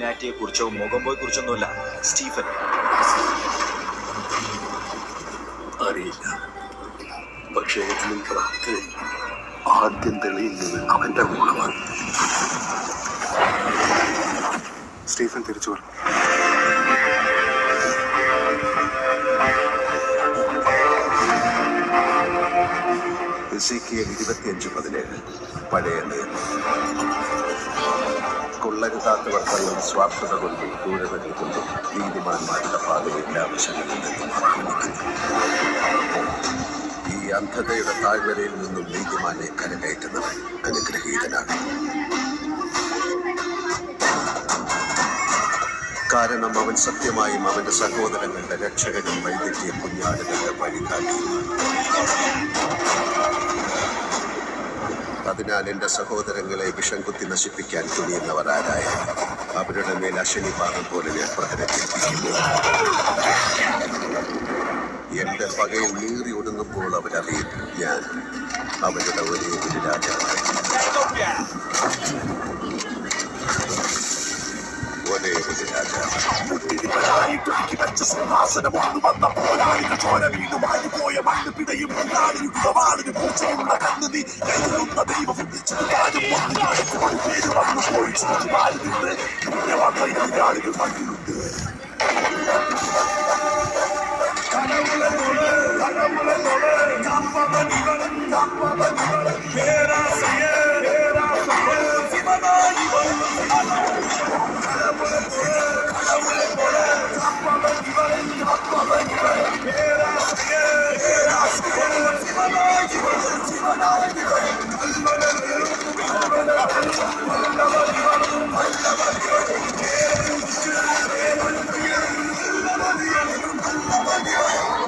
ഇലുമിനാറ്റിയെ കുറിച്ചോ മുഖംബോയെ കുറിച്ചൊന്നുമല്ല. സ്റ്റീഫൻ അറിയില്ല. പക്ഷേ ഇതിനകത്ത് ആദ്യം തെളിയുന്നത് അവന്റെ മുഖമാണ്. സ്റ്റീഫൻ തിരിച്ചു വരും. എസേക്കിയേൽ 25:17 പഴയ നിയമം. കൊള്ളരുതാത്തവർ തങ്ങൾ സ്വാർത്ഥത കൊണ്ടും ക്രൂരതകൾ കൊണ്ടും നീതിമാന്മാരുടെ പാതയെല്ലാം വശങ്ങളിൽ നിന്നും ആക്രമിക്കുന്നു. ഈ അന്ധതയുടെ താഴ്വരയിൽ നിന്നും നീതിമാനെ കരകയറ്റുന്നവൻ അനുഗ്രഹീതനാണ്. കാരണം അവൻ സത്യമായും അവന്റെ സഹോദരങ്ങളുടെ രക്ഷകനും വൈദ്യുതിയ കുഞ്ഞാടുകളുടെ വഴികാട്ടിയുമാണ്. അതിനാൽ എന്റെ സഹോദരങ്ങളെ വിഷം കുത്തി നശിപ്പിക്കാൻ തുനിയുന്നവർ ആരായാലും അവരുടെ മേൽ അശനിപാതം പോലെ ഞാൻ പ്രഹരിപ്പിക്കുന്നു. എന്റെ പകയിൽ നീറി ഒടുങ്ങുമ്പോൾ അവരറിയും ഞാൻ അവരുടെ ഒരേ ഒരു രാജാവായി. ഒരേ ഒരു രാജാവ്. സിംഹാസനമാണ് വന്ന പോരാളികൾ ചോര വീണ്ടുമായി പോയ മണ്ണ് പിടയും വാളിന് പൂച്ചയുള്ള കണ്ണുതി കൈകൊള്ളുന്ന ദൈവവും പേര് വന്നു പോയി നിന്ന് പിന്നെ വന്ന എതിരാളികൾ മണ്ണിലുണ്ട്.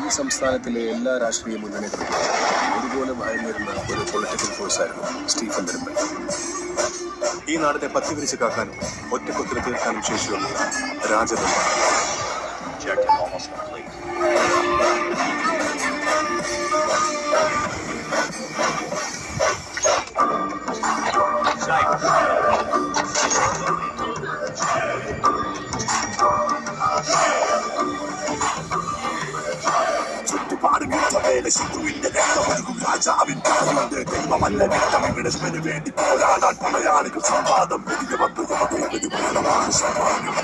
ഈ സംസ്ഥാനത്തിലെ എല്ലാ രാഷ്ട്രീയ മുന്നണികളും ഒരുപോലെ ഭയന്നിരുന്ന ഒരു പൊളിറ്റിക്കൽ ഫോഴ്സായിരുന്നു സ്റ്റീഫൻ നെടുമ്പൽ. ഈ നാടിനെ പത്തിവിരിച്ച് കാക്കാനും ഒറ്റക്കൊത്തിരി തീർക്കാനും ശേഷിയുള്ള രാജതന്ത്രം. ശത്രുവിന്റെ രക്തമൊഴുകും രാജാവിൻ കാലുണ്ട്. ദൈവമല്ല രക്തം വിടസ്മന് വേണ്ടി പോരാടാൻ പടയാളികൾ സംവാദം വെടിയ ബന്ധുമാണ് സമ്മാനം.